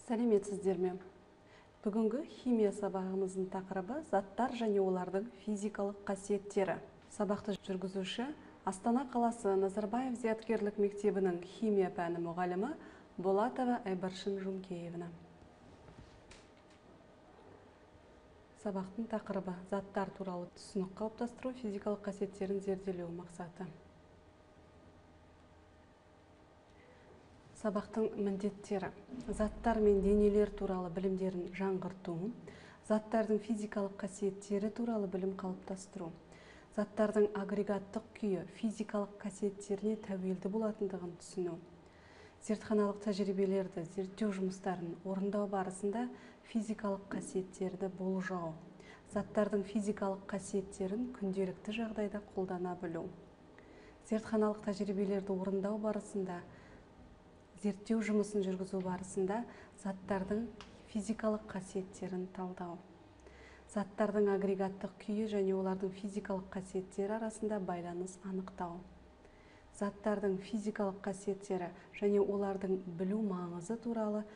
Сәлеметсіздер ме? Бүгінгі химия сабағымыздың тақырыбы заттар және олардың физикалық қасиеттері. Сабақты жүргізуші Астана қаласы Назарбаев зияткерлік мектебінің химия пәні мұғалімі Болатова Айбаршын Жұмкеевна. Сабақтың тақырыбы заттар туралы түсінік қалыптастыру, физикалық қасиеттерін зерделеу мақсаты. Сабақтың міндеттері: заттар мен денелер туралы білімдерін жаңғырту, заттардың физикалық қасиеттері туралы білім қалыптастыру, заттардың агрегаттық күйі физикалық қасиеттеріне тәуелді болатындығын түсіну, зертханалық тәжірибелерді зерттеу жұмыстарын орындау барысында физикалық қасиеттерді болжау, заттардың физикалық қасиеттерін күнделікті жағдайда қолдана білу, зертханалық тәжірибелерді орындау барысында зерттеу жұмысын жүргізу барысында заттардың физикалық қасиеттерін талдау, заттардың агрегаттық күйі және олардың физикалық қасиеттері арасында байланыс анықтау, заттардың физикалық қасиеттері және олардың білу маңызы туралы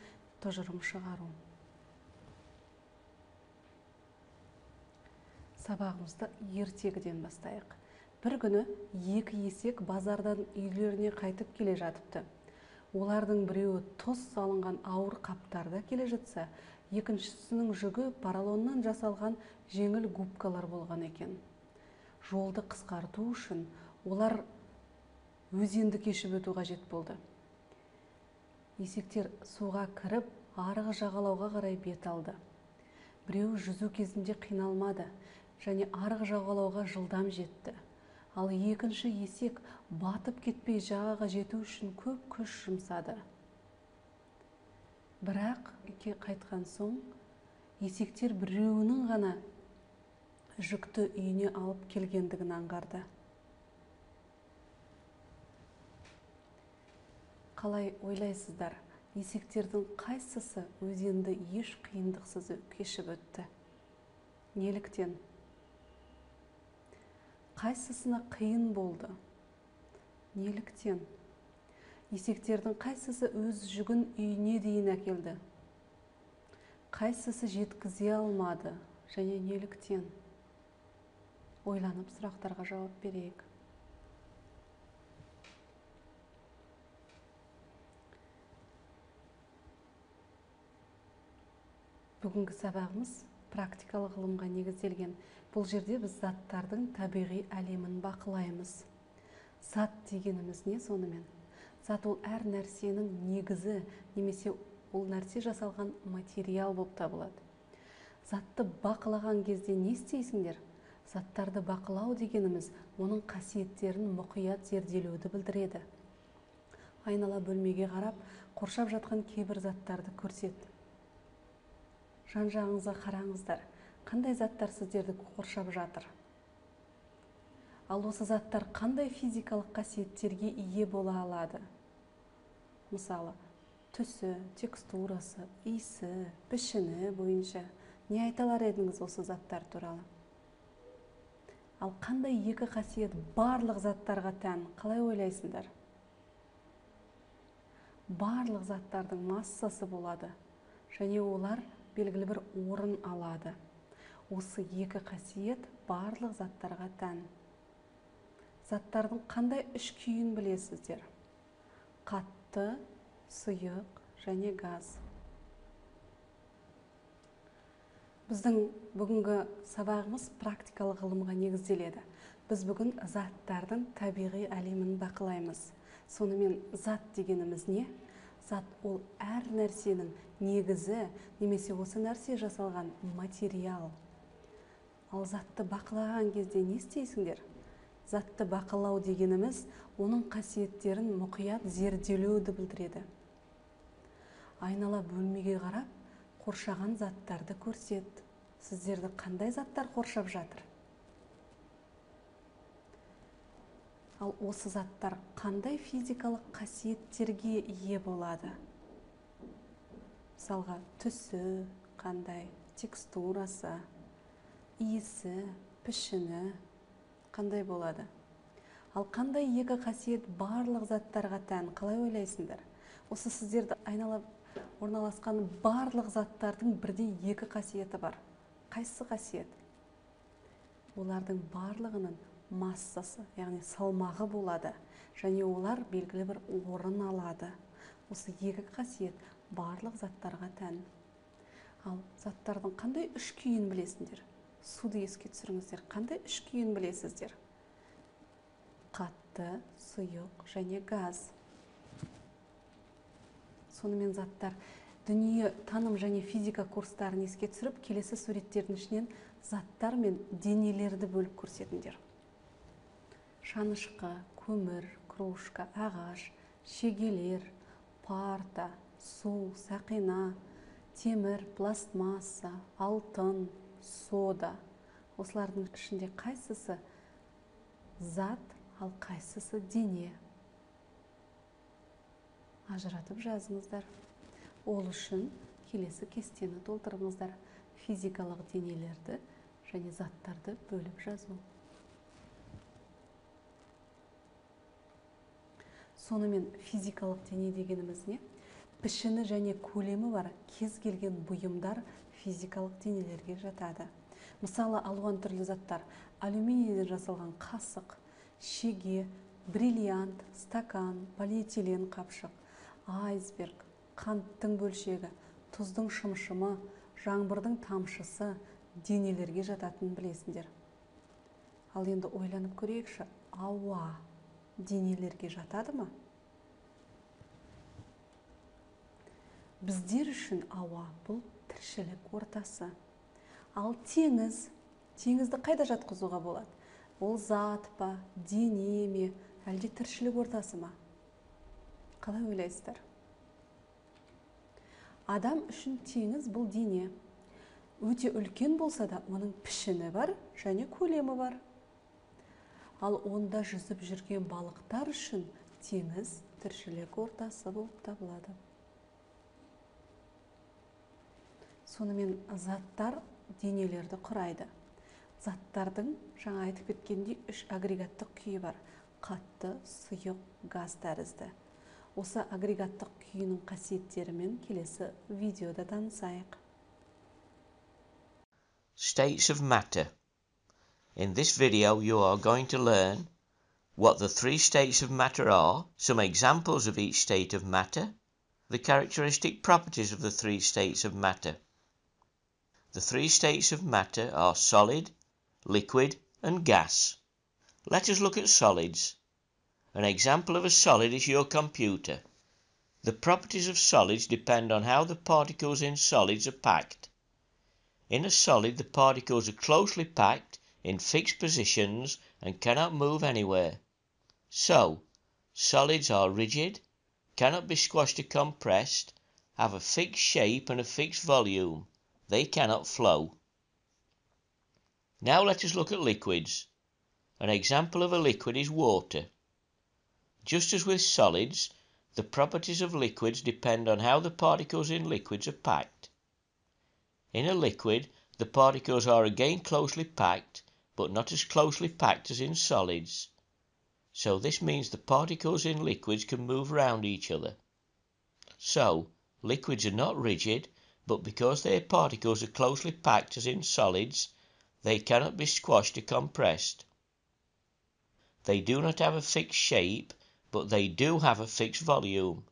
тұжырым шығару. Сабағымызды ертегіден бастайық. Бір күні екі есек базардан үйлеріне қайтып келе жатыпты. Олардың біреуі тұз салынған ауыр қаптарда келе жатса, екіншісінің жүгі поролоннан жасалған жеңіл губкалар болған екен. Жолды қысқарту үшін олар өзенді кешіп өту қажет болды. Есектер суға кіріп, арғы жағалауға қарай бет алды. Біреуі жүзу кезінде қиналмады және арғы жағалауға жылдам жетті. Ал екінші есек батып кетпей жағаға жету үшін көп күш жұмсады. Бірақ қайтқан соң есектер біреуінің ғана жүкті үйіне алып келгендігін аңғарды. Қалай ойлайсыздар, есектердің қайсысы өзенді еш қиындықсыз кешіп өтті? Неліктен? Қайсысына қиын болды? Неліктен? Есектердің қайсысы өз жүгін үйіне дейін әкелді? Қайсысы жеткізе алмады және неліктен? Ойланып сұрақтарға жауап берейік. Бүгінгі сабағымыз практикалық ғылымға негізделген. Бұл жерде біз заттардың табиғи әлемін бақылаймыз. Зат дегеніміз не сонымен? Зат ол әр нәрсенің негізі, немесе ол нәрсе жасалған материал болып табылады. Затты бақылаған кезде не істейсіңдер? Заттарды бақылау дегеніміз оның қасиеттерін мұқият зерделеуді білдіреді. Айнала бөлмеге қарап, қоршап жатқан кейбір заттарды көрсет. Жан-жағыңызға қараңыздар. Қандай заттар сіздерді қоршап жатыр? Ал осы заттар қандай физикалық қасиеттерге ие бола алады? Мысалы, түсі, текстурасы, иісі, пішіні бойынша не айта алар едіңіз осы заттар туралы? Ал қандай екі қасиет барлық заттарға тән? Қалай ойлайсыңдар? Барлық заттардың массасы болады және олар белгілі бір орын алады. Осы екі қасиет барлық заттарға тән. Заттардың қандай үш күйін білесіздер? Қатты, сұйық және газ. Біздің бүгінгі сабағымыз практикалық ғылымға негізделеді. Біз бүгін заттардың табиғи әлемін бақылаймыз. Сонымен зат дегеніміз не? Зат ол әр нәрсенің негізі, немесе осы нәрсе жасалған материал. Ал затты бақылаған кезде не істейсіңдер? Затты бақылау дегеніміз оның қасиеттерін мұқият зерделеуді білдіреді. Айнала бөлмеге қарап, қоршаған заттарды көрсет. Сіздерді қандай заттар қоршап жатыр? Ал осы заттар қандай физикалық қасиеттерге ие болады? Мысалға, түсі қандай, текстурасы, иісі, пішіні қандай болады? Ал қандай екі қасиет барлық заттарға тән? Қалай ойлайсыңдар? Осы сіздерді айнала орналасқан барлық заттардың бірдей екі қасиеті бар. Қайсы қасиет? Олардың барлығының массасы, яғни салмағы болады, және олар белгілі бір орын алады. Осы екі қасиет барлық заттарға тән. Ал заттардың қандай үш күйін білесіңдер? Суды еске түсіріңіздер. Қандай үш күйін білесіздер? Қатты, сұйық және газ. Сонымен заттар дүние таным және физика курстарын еске түсіріп, келесі суреттердің ішінен заттар мен денелерді бөліп көрсетіңдер. Шанышқы, көмір, кружка, ағаш, шегелер, парта, су, сақина, темір, пластмасса, алтын, сода. Осылардың ішінде қайсысы зат, ал қайсысы дене? Ажыратып жазыңыздар. Ол үшін келесі кестені толтырыңыздар. Физикалық денелерді және заттарды бөліп жазу. Сонымен физикалық дене дегеніміз не? Пішіні және көлемі бар кез келген бұйымдар физикалық денелерге жатады. Мысалы, алуан түрлі заттар: алюминийден жасалған қасық, шеге, бриллиант, стакан, полиэтилен қапшық, айсберг, қанттың бөлшегі, тұздың шымшымы, жаңбырдың тамшысы денелерге жататынын білесіңдер. Ал енді ойланып көрейікші, ауа денелерге жатады ма? Біздер үшін ауа бұл тіршілік ортасы. Ал теңізді қайда жатқызуға болады? Ол зат па, дене ме, әлде тіршілік ортасы ма? Қалай ойлайсыздар? Адам үшін теңіз бұл дене. Өте үлкен болса да, оның пішіні бар және көлемі бар. Ал онда жүзіп жүрген балықтар үшін теңіз тіршілік ортасы болып табылады. Сонымен заттар денелерді құрайды. Заттардың жаңа айтып кеткендей үш агрегаттық күйі бар: қатты, сұйық, газ тәрізді. Осы агрегаттық күйінің қасиеттерімен келесі видеода танысайық. States of matter. In this video you are going to learn what the three states of matter are, some examples of each state of matter, the characteristic properties of the three states of matter. The three states of matter are solid, liquid and gas. Let us look at solids. An example of a solid is your computer. The properties of solids depend on how the particles in solids are packed. In a solid, the particles are closely packed in fixed positions and cannot move anywhere. So, solids are rigid, cannot be squashed or compressed, have a fixed shape and a fixed volume. They cannot flow. Now let us look at liquids. An example of a liquid is water. Just as with solids, the properties of liquids depend on how the particles in liquids are packed. In a liquid, the particles are again closely packed, but not as closely packed as in solids. So this means the particles in liquids can move around each other. So, liquids are not rigid, but because their particles are closely packed as in solids, they cannot be squashed or compressed. They do not have a fixed shape, but they do have a fixed volume.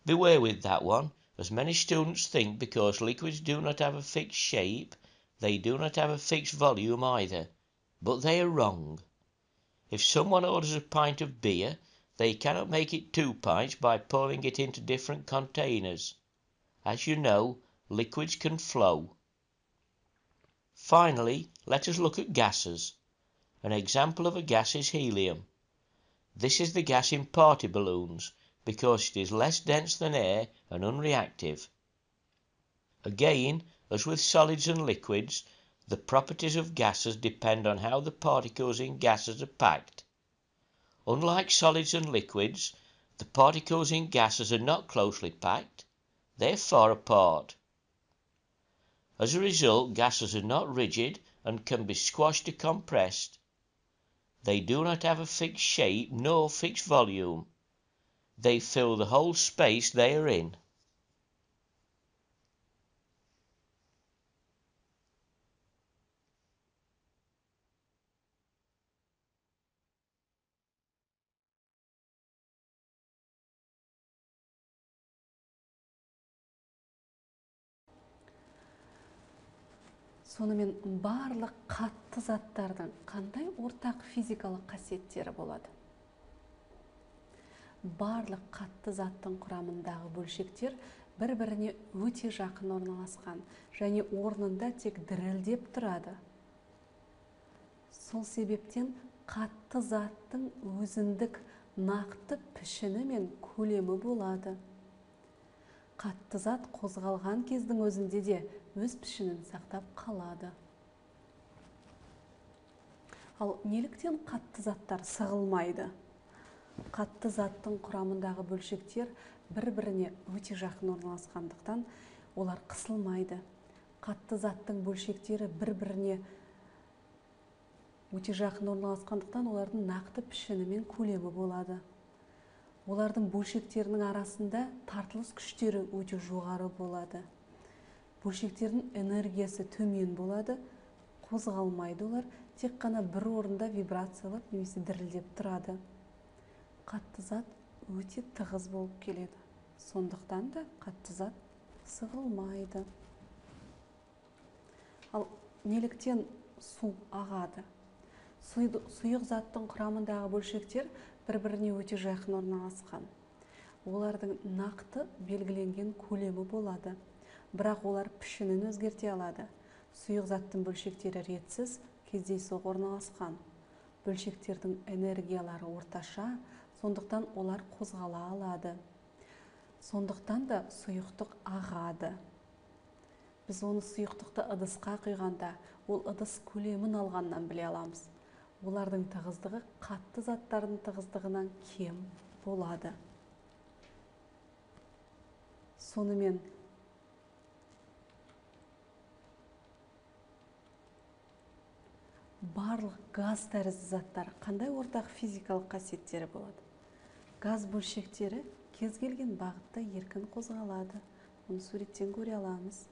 Beware with that one, as many students think because liquids do not have a fixed shape, they do not have a fixed volume either, but they are wrong. If someone orders a pint of beer, they cannot make it 2 pints by pouring it into different containers. As you know, liquids can flow. Finally, let us look at gases. An example of a gas is helium. This is the gas in party balloons because it is less dense than air and unreactive. Again, as with solids and liquids, the properties of gases depend on how the particles in gases are packed. Unlike solids and liquids, the particles in gases are not closely packed, they are far apart. As a result, gases are not rigid and can be squashed or compressed. They do not have a fixed shape nor fixed volume. They fill the whole space they are in. Сонымен барлық қатты заттардың қандай ортақ физикалық қасиеттері болады? Барлық қатты заттың құрамындағы бөлшектер бір-біріне өте жақын орналасқан және орнында тек дірілдеп тұрады. Сол себептен қатты заттың өзіндік нақты пішіні мен көлемі болады. Қатты зат қозғалған кездің өзінде де өз пішінін сақтап қалады. Ал неліктен қатты заттар сығылмайды? Қатты заттың құрамындағы бөлшектер бір-біріне өте жақын орналасқандықтан олар қысылмайды. Қатты заттың бөлшектері бір-біріне өте жақын орналасқандықтан олардың нақты пішіні мен көлемі болады. Олардың бөлшектерінің арасында тартылыс күштері өте жоғары болады. Бөлшектердің энергиясы төмен болады, қозғалмайды олар, тек қана бір орында вибрациялап немесе дірілдеп тұрады. Қатты зат өте тығыз болып келеді. Сондықтан да қатты зат сығылмайды. Ал неліктен су ағады? Сұйық заттың құрамындағы бөлшектер бір-біріне өте жақын орналасқан. Олардың нақты белгіленген көлемі болады, бірақ олар пішінін өзгерте алады. Сұйық заттың бөлшектері ретсіз, кездейсоқ орналасқан. Бөлшектердің энергиялары орташа, сондықтан олар қозғала алады. Сондықтан да сұйықтық ағады. Біз оны сұйықтықты ыдысқа құйғанда, ол ыдыс көлемін алғаннан біле аламыз. Олардың тығыздығы қатты заттардың тығыздығынан кем болады. Сонымен барлық газ тәрізді заттар қандай ортақ физикалық қасиеттері болады? Газ бөлшектері кез келген бағытта еркін қозғалады. Оны суреттен көре аламыз.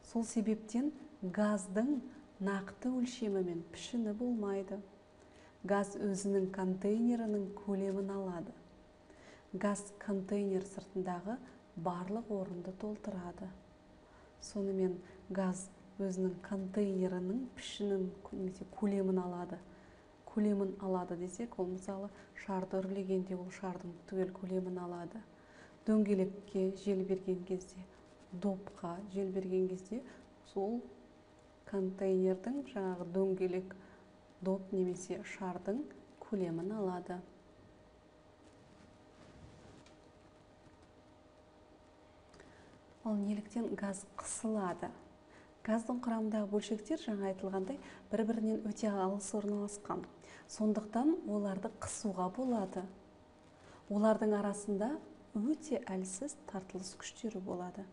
Сол себептен газдың нақты өлшемі мен пішіні болмайды. Газ өзінің контейнерінің көлемін алады. Газ контейнер сыртындағы барлық орынды толтырады. Сонымен газ өзінің контейнерінің пішінін немесе көлемін алады. Көлемін алады десек, ол мысалы шарды үрлегенде ол шардың түгел көлемін алады. Дөңгелекке жел берген кезде, допқа жел берген кезде сол контейнердің жаңағы дөңгелек доп немесе шардың көлемін алады. Ал неліктен газ қысылады? Газдың құрамындағы бөлшектер жаңа айтылғандай бір-бірінен өте алыс орналасқан. Сондықтан оларды қысуға болады. Олардың арасында өте әлсіз тартылыс күштері болады.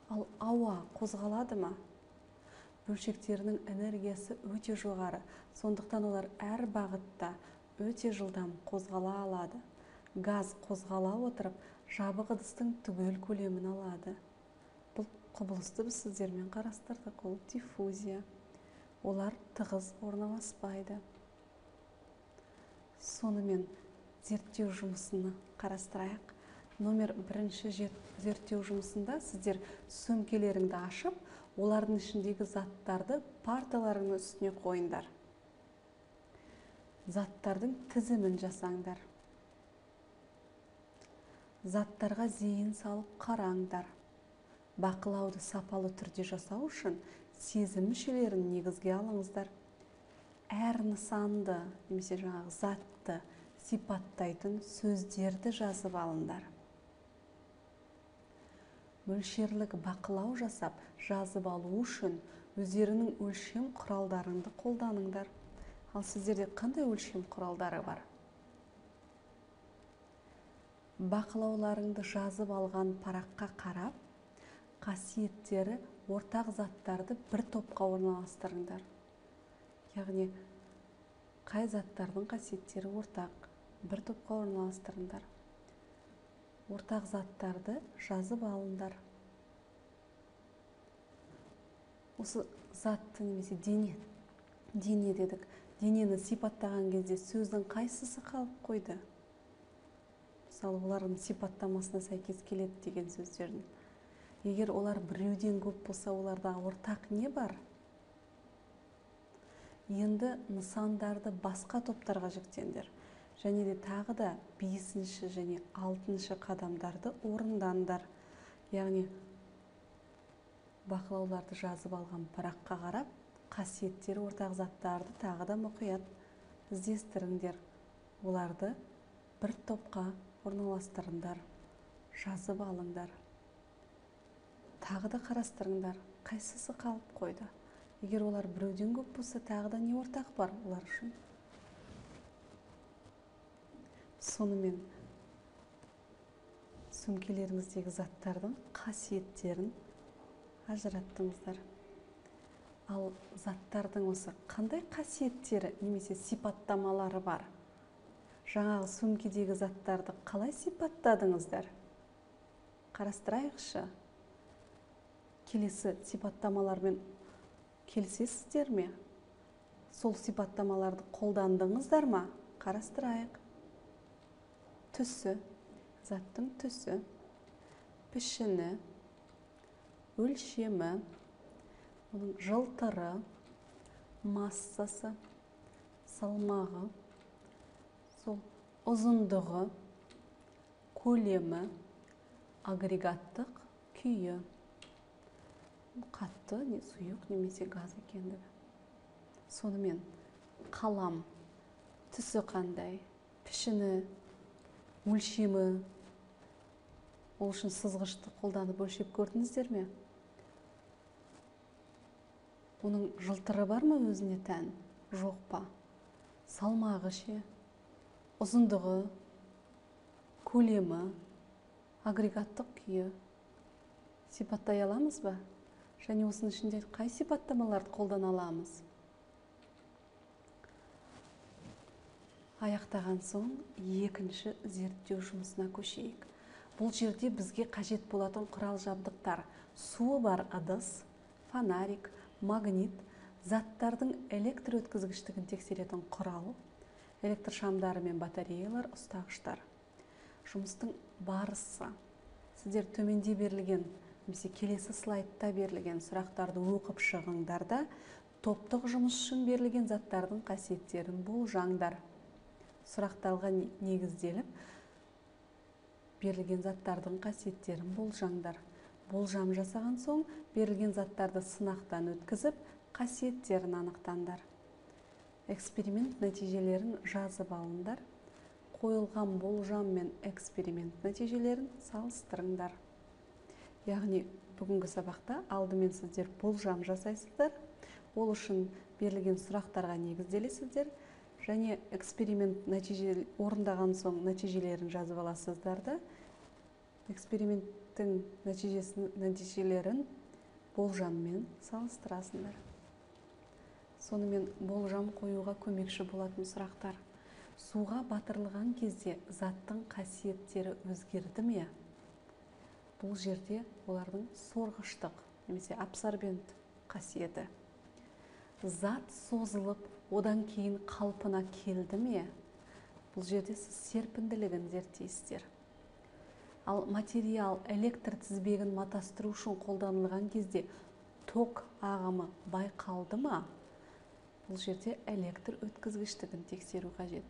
Ал ауа қозғалады ма? Бөлшектерінің энергиясы өте жоғары, сондықтан олар әр бағытта өте жылдам қозғала алады. Газ қозғала отырып, жабық ыдыстың түгел көлемін алады. Бұл құбылысты біз сіздермен қарастырдық, ол диффузия. Олар тығыз орналаспайды. Сонымен зерттеу жұмысını қарастырайық. Номер 1 зерттеу жұмысында сіздер сөмкелеріңді ашып, олардың ішіндегі заттарды парталарының үстіне қойыңдар. Заттардың тізімін жасаңдар. Заттарға зейін салып қараңдар. Бақылауды сапалы түрде жасау үшін сезім мүшелерін негізге алыңыздар. Әр нысанды, немесе жаңағы затты сипаттайтын сөздерді жазып алыңдар. Мөлшерлік бақылау жасап, жазып алу үшін өздерінің өлшем құралдарыңды қолданыңдар. Ал сіздерде қандай өлшем құралдары бар? Бақылауларыңды жазып алған параққа қарап, қасиеттері ортақ заттарды бір топқа орналастырыңдар. Яғни, қай заттардың қасиеттері ортақ, бір топқа орналастырыңдар. Ортақ заттарды жазып алыңдар. Осы затты немесе дене дедік. Денені сипаттаған кезде сөздің қайсысы қалып қойды? Мысалы, олардың сипаттамасына сәйкес келеді деген сөздердің. Егер олар біреуден көп болса, оларда ортақ не бар? Енді нысандарды басқа топтарға жіктеңдер. Және де тағы да 5-ші және 6-ші қадамдарды орындаңдар. Яғни бақылауларды жазып алған параққа қарап, қасиеттері ортақ заттарды тағы да мұқият іздестіріңдер. Оларды бір топқа орналастырыңдар, жазып алыңдар. Тағы да қарастырыңдар, қайсысы қалып қойды. Егер олар біреуден көп болса, тағы да не ортақ бар олар үшін? Сонымен сөмкелеріңіздегі заттардың қасиеттерін ажыраттыңыздар. Ал заттардың осы қандай қасиеттері немесе сипаттамалары бар? Жаңағы сөмкедегі заттарды қалай сипаттадыңыздар? Қарастырайықшы. Келесі сипаттамалармен келісесіздер ме? Сол сипаттамаларды қолдандыңыздар ма? Қарастырайық. Түсі, заттың түсі, пішіні, өлшемі, оның жылтыры, массасы, салмағы, сол ұзындығы, көлемі, агрегаттық күйі, қатты, сұйық немесе газ екендігі. Сонымен қалам түсі қандай, пішіні, өлшемі, ол үшін сызғышты қолданып өлшеп көрдіңіздер ме? Оның жылтыры бар ма өзіне тән? Жоқ па? Салмағы ше? Ұзындығы, көлемі, агрегаттық күйі сипаттай аламыз ба? Және осының ішінде қай сипаттамаларды қолдана аламыз? Аяқтаған соң екінші зерттеу жұмысына көшейік. Бұл жерде бізге қажет болатын құрал жабдықтар: суы бар ыдыс, фонарик, магнит, заттардың электр өткізгіштігін тексеретін құрал, электр шамдары мен батареялар, ұстағыштар. Жұмыстың барысы: сіздер төменде берілген, немесе келесі слайдта берілген сұрақтарды оқып шығыңдар да топтық жұмыс үшін берілген заттардың қасиеттерін болжаңдар. Сұрақтарға негізделіп берілген заттардың қасиеттерін болжаңдар. Болжам жасаған соң берілген заттарды сынақтан өткізіп, қасиеттерін анықтаңдар. Эксперимент нәтижелерін жазып алыңдар. Қойылған болжам мен эксперимент нәтижелерін салыстырыңдар. Яғни бүгінгі сабақта алдымен сіздер болжам жасайсыздар. Ол үшін берілген сұрақтарға негізделесіздер. Және эксперимент орындаған соң нәтижелерін жазып аласыздар да, эксперименттің нәтижелерін болжаммен салыстырасыңдар. Сонымен болжам қоюға көмекші болатын сұрақтар: суға батырылған кезде заттың қасиеттері өзгерді ме? Бұл жерде олардың сорғыштық немесе абсорбент қасиеті. Зат созылып, одан кейін қалпына келді ме? Бұл жерде сіз серпінділігін зерттейсіздер. Ал материал электр тізбегін матастыру үшін қолданылған кезде ток ағымы байқалды ма? Бұл жерде электр өткізгіштігін тексеру қажет.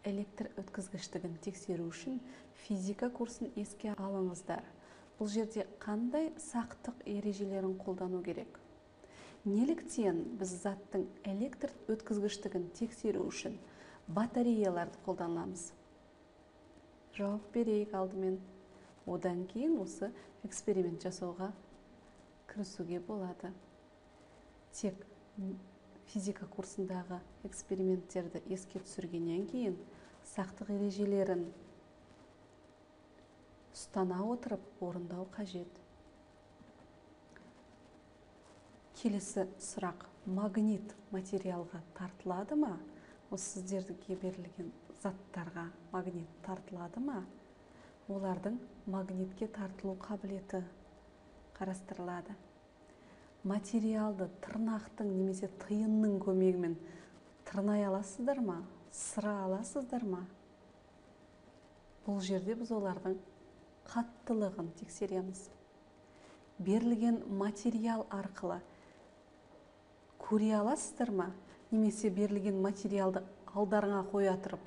Электр өткізгіштігін тексеру үшін физика курсын еске алыңыздар. Бұл жерде қандай сақтық ережелерін қолдану керек? Неліктен біз заттың электр өткізгіштігін тексеру үшін батареяларды қолданамыз? Жауап берейік алдымен. Одан кейін осы эксперимент жасауға кірісуге болады. Тек физика курсындағы эксперименттерді еске түсіргеннен кейін сақтық ережелерін ұстана отырып орындау қажет. Келесі сұрақ: магнит материалға тартылады ма? Осы сіздерге берілген заттарға магнит тартылады ма? Олардың магнитке тартылу қабілеті қарастырылады. Материалды тырнақтың немесе тиынның көмегімен тырнай аласыздар ма? Сыра аласыздар ма? Бұл жерде біз олардың қаттылығын тексереміз. берілген материал арқылы көре аласыздар ма? Немесе берілген материалды алдарыңа қоя тұрып,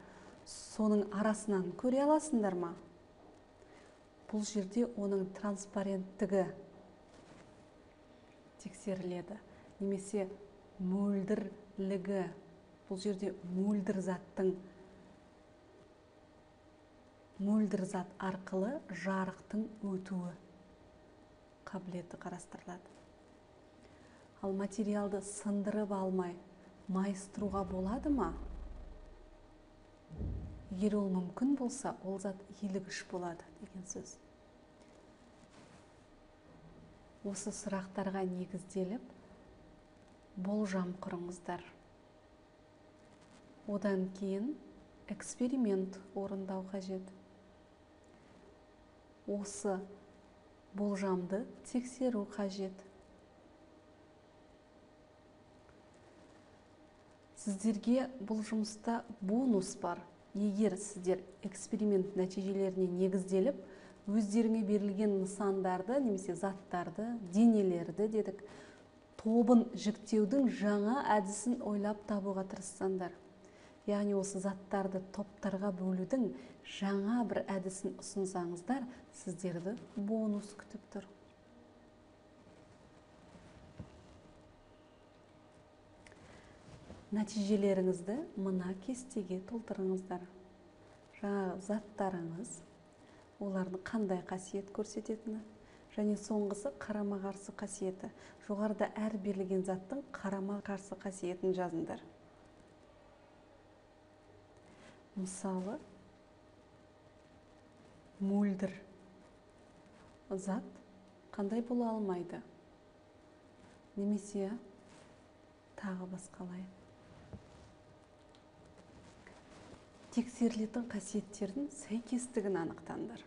соның арасынан көре аласыңдар ма? Бұл жерде оның транспаrenттігі тексеріледі. Немесе мөлдірлігі. Бұл жерде мөлдір зат арқылы жарықтың өтуі қабілеті қарастырылады. Ал материалды сындырып алмай майыстыруға болады ма? Егер ол мүмкін болса, ол зат иілгіш болады деген сөз. Осы сұрақтарға негізделіп, болжам құрыңыздар. Одан кейін эксперимент орындау қажет. Осы болжамды тексеру қажет. Сіздерге бұл жұмыста бонус бар. Егер сіздер эксперимент нәтижелеріне негізделіп, өздеріңе берілген нысандарды, немесе заттарды, денелерді дедік, тобын жіктеудің жаңа әдісін ойлап табуға тырыссаңдар. Яғни осы заттарды топтарға бөлудің жаңа бір әдісін ұсынсаңыздар, сіздерді бонус күтіп тұр. Нәтижелеріңізді мына кестеге толтырыңыздар. Жаңағы заттарыңыз, олардың қандай қасиет көрсететіні, және соңғысы қарама-қарсы қасиеті. Жоғарыда әр берілген заттың қарама-қарсы қасиетін жазыңдар. Мысалы, мөлдір зат қандай бола алмайды? Немесе тағы басқалай. Тексерілетін қасиеттердің сәйкестігін анықтаңдар.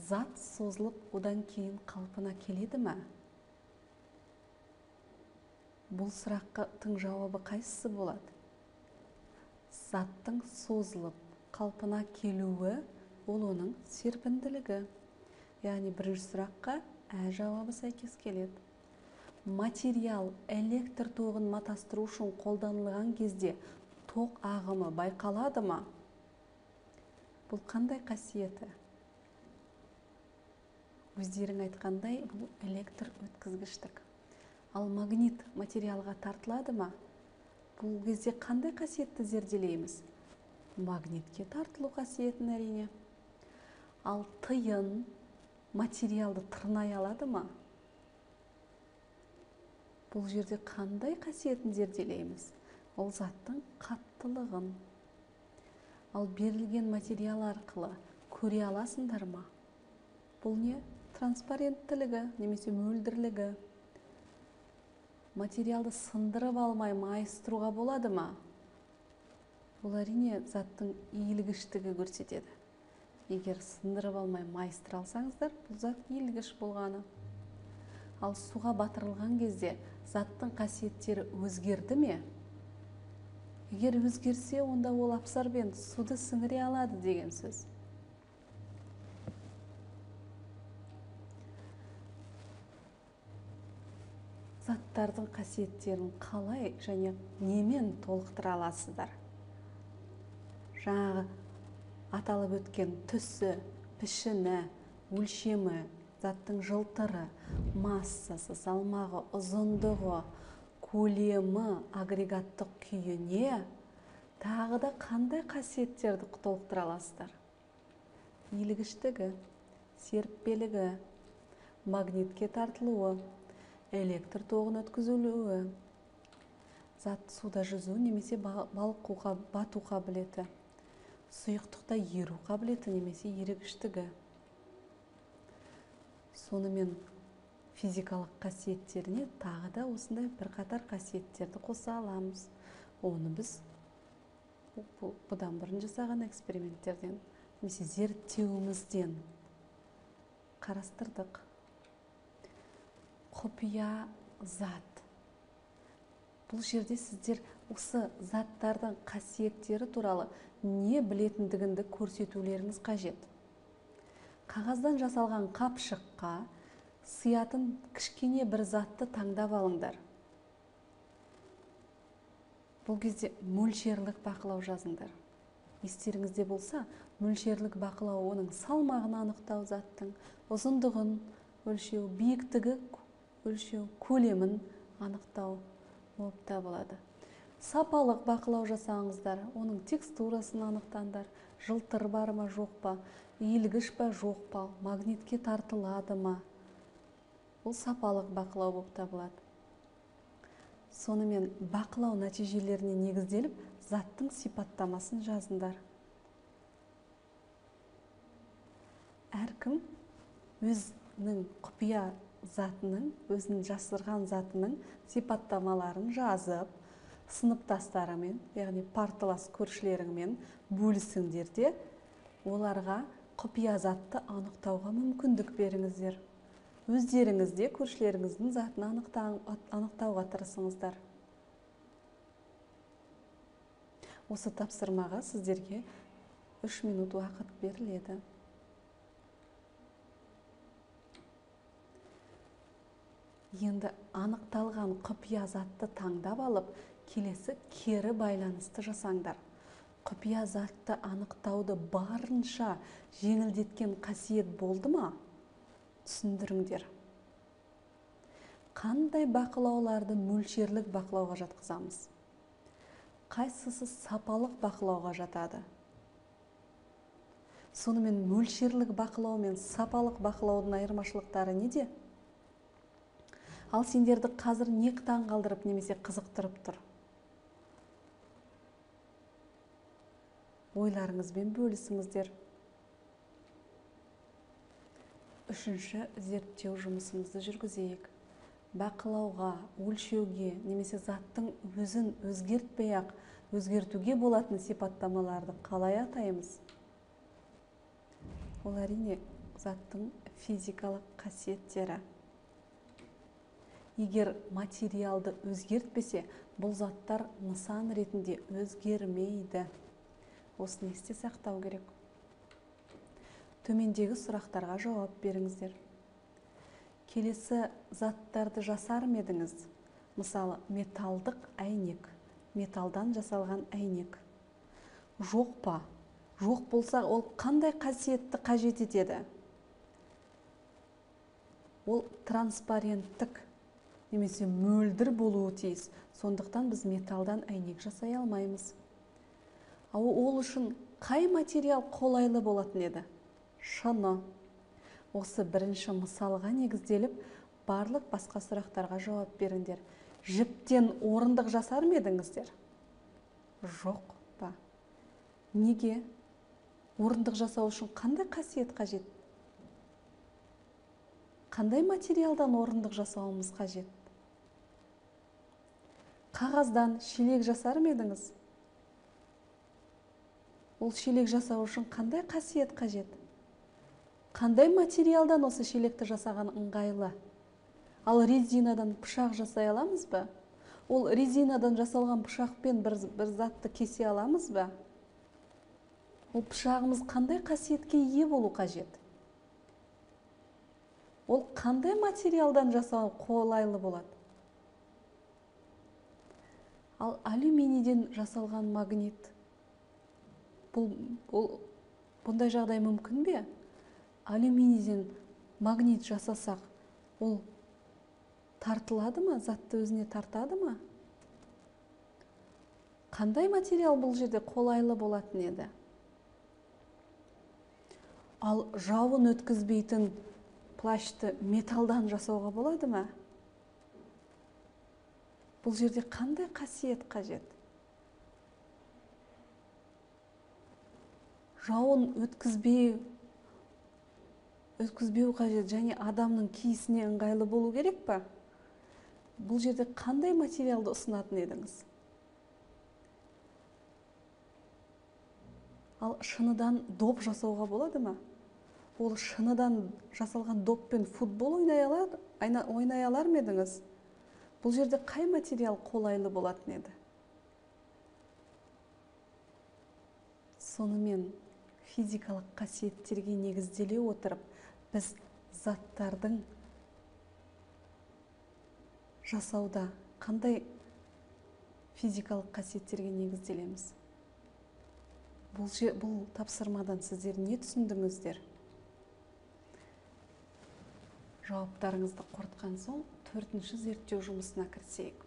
Зат созылып, одан кейін қалпына келеді ме? Бұл сұрақтың жауабы қайсысы болады? Заттың созылып, қалпына келуі, ол оның серпінділігі. Яғни бірінші сұраққа жауабы сәйкес келеді. Материал электр тоғын матастыру үшін қолданылған кезде тоқ ағымы байқалады ма? Бұл қандай қасиеті? Өздерің айтқандай, бұл электр өткізгіштік. Ал магнит материалға тартылады ма? Бұл кезде қандай қасиетті зерделейміз? Магнитке тартылу қасиетін әрине. Ал тиын материалды тырнай алады ма? Бұл жерде қандай қасиетін зерделейміз? Ол заттың қаттылығын. Ал берілген материал арқылы көре аласыңдар ма? Бұл не? Транспаренттілігі, немесе мөлдірлігі. Материалды сындырып алмай майыстыруға болады ма? Бұл әрине заттың иілгіштігі көрсетеді. Егер сындырып алмай майыстыра алсаңыздар, бұл зат иілгіш болғаны. Ал суға батырылған кезде заттың қасиеттері өзгерді ме? Егер өзгерсе, онда ол абсорбент, суды сіңіре алады деген сөз. Заттардың қасиеттерін қалай және немен толықтыра аласыздар? Жаңағы аталып өткен түсі, пішіні, өлшемі, заттың жылтыры, массасы, салмағы, ұзындығы, көлемі, агрегаттық күйіне тағы да қандай қасиеттерді толықтыра аласыздар? Иілгіштігі, серіппелігі, магнитке тартылуы, электр тоғын өткізілуі, зат суда жүзу немесе балқуға бату қабілеті, сұйықтықта еру қабілеті немесе ерігіштігі. Сонымен физикалық қасиеттеріне тағы да осындай бірқатар қасиеттерді қоса аламыз. Оны біз бұдан бұрын жасаған эксперименттерден немесе зерттеуімізден қарастырдық. Құпия зат. Бұл жерде сіздер осы заттардың қасиеттері туралы не білетіндігінді көрсетулеріңіз қажет. Қағаздан жасалған қапшыққа сыятын кішкене бір затты таңдап алыңдар. Бұл кезде мөлшерлік бақылау жазыңдар. Естеріңізде болса, мөлшерлік бақылау оның салмағын анықтау, заттың ұзындығын өлшеу, биіктігі өлшеу, көлемін анықтау болып табылады. Сапалық бақылау жасаңыздар, оның текстурасын анықтаңдар, жылтыр бар ма, жоқ па, иілгіш па, жоқ па, магнитке тартылады ма. Бұл сапалық бақылау болып табылады. Сонымен бақылау нәтижелеріне негізделіп, заттың сипаттамасын жазыңдар. Әркім өзінің құпия затының, өзінің жасырған затының сипаттамаларын жазып, сыныптастарымен, яғни парталас көршілеріңмен бөлісіңдер де, оларға құпия затты анықтауға мүмкіндік беріңіздер. Өздеріңізде көршілеріңіздің затын анықтауға тырысыңыздар. Осы тапсырмаға сіздерге 3 минут уақыт беріледі. Енді анықталған құпия затты таңдап алып, келесі кері байланысты жасаңдар. Құпия затты анықтауды барынша жеңілдеткен қасиет болды ма? Түсіндіріңдер. Қандай бақылауларды мөлшерлік бақылауға жатқызамыз? Қайсысы сапалық бақылауға жатады? Сонымен мөлшерлік бақылау мен сапалық бақылаудың айырмашылықтары неде? Ал сендерді қазір не таңғалдырып немесе қызықтырып тұр? Ойларыңызбен бөлісіңіздер. Үшінші зерттеу жұмысымызды жүргізейік. Бақылауға, өлшеуге немесе заттың өзін өзгертпей-ақ өзгертуге болатын сипаттамаларды қалай атаймыз? Ол әрине заттың физикалық қасиеттері. Егер материалды өзгертпесе, бұл заттар нысан ретінде өзгермейді. Осыны есте сақтау керек. Төмендегі сұрақтарға жауап беріңіздер. Келесі заттарды жасар ма едіңіз? Мысалы, металдық әйнек, металдан жасалған әйнек. Жоқ па? Жоқ болса, ол қандай қасиетті қажет етеді? Ол транспаrenттік немесе мөлдір болуы тиіс. Сондықтан біз металдан әйнек жасай алмаймыз. Ол үшін қай материал қолайлы болатын еді? Шыны. Осы бірінші мысалға негізделіп, барлық басқа сұрақтарға жауап беріңдер. Жіптен орындық жасар ма едіңіздер? Жоқ па? Неге? Орындық жасау үшін қандай қасиет қажет? Қандай материалдан орындық жасауымыз қажет? Қағаздан шелек жасар ма едіңіз? Ол шелек жасау үшін қандай қасиет қажет? Қандай материалдан осы шелекті жасаған ыңғайлы? Ал резинадан пышақ жасай аламыз ба? Ол резинадан жасалған пышақпен бір затты кесе аламыз ба? Ол пышағымыз қандай қасиетке ие болу қажет? Ол қандай материалдан жасау қолайлы болады? Ал алюминийден жасалған магнит. Бұндай жағдай мүмкін бе? Алюминийден магнит жасасақ, ол тартылады ма? Затты өзіне тартады ма? Қандай материал бұл жерде қолайлы болатын еді? Ал жауын өткізбейтін плашты металдан жасауға болады ма? Бұл жерде қандай қасиет қажет? Жауын өткізбеу қажет және адамның киісіне ыңғайлы болу керек па? Бұл жерде қандай материалды ұсынатын едіңіз? Ал шыныдан доп жасауға болады ма? Ол шыныдан жасалған доппен футбол ойнай алар ма едіңіз? Бұл жерде қай материал қолайлы болатын еді? Сонымен физикалық қасиеттерге негізделе отырып, біз заттардың жасауда қандай физикалық қасиеттерге негізделеміз? Бұл тапсырмадан сіздер не түсіндіңіздер? Жауаптарыңызды қорытқан соң, 4-ші зерттеу жұмысына кірісейік.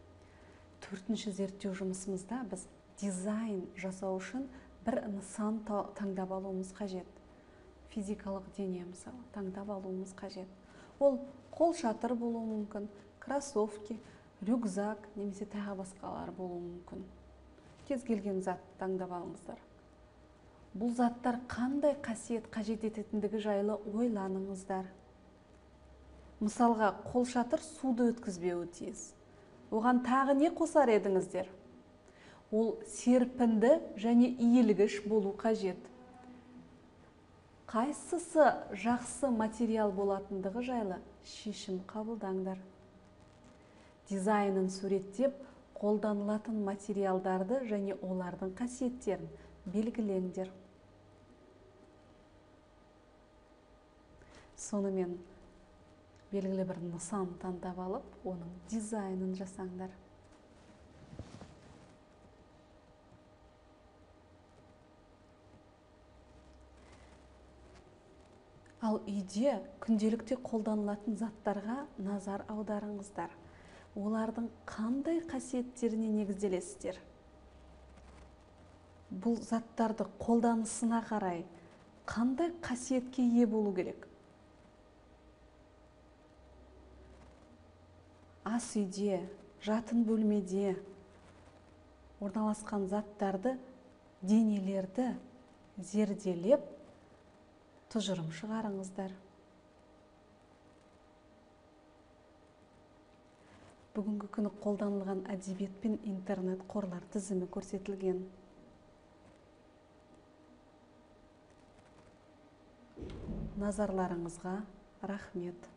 4-ші зерттеу жұмысымызда біз дизайн жасау үшін бір нысан таңдап алуымыз қажет. Физикалық дене мысалы таңдап алуымыз қажет. Ол қол шатыр болуы мүмкін, кроссовки, рюкзак немесе тағы басқалар болуы мүмкін. Кез келген зат таңдап алыңыздар. Бұл заттар қандай қасиет қажет ететіндігі жайлы ойланыңыздар. Мысалға, қол шатыр суды өткізбеуі тиіс. Оған тағы не қосар едіңіздер? Ол серпінді және иілгіш болу қажет. Қайсысы жақсы материал болатындығы жайлы шешім қабылдаңдар. Дизайнын суреттеп, қолданылатын материалдарды және олардың қасиеттерін белгілеңдер. Сонымен белгілі бір нысан таңдап алып, оның дизайнын жасаңдар. Ал үйде күнделікте қолданылатын заттарға назар аударыңыздар. Олардың қандай қасиеттеріне негізделесіздер? Бұл заттарды қолданысына қарай қандай қасиетке ие болу керек? Ас үйде, жатын бөлмеде орналасқан заттарды, денелерді зерделеп, тұжырым шығарыңыздар. Бүгінгі күні қолданылған әдебиет пен интернет қорлар тізімі көрсетілген. Назарларыңызға рахмет.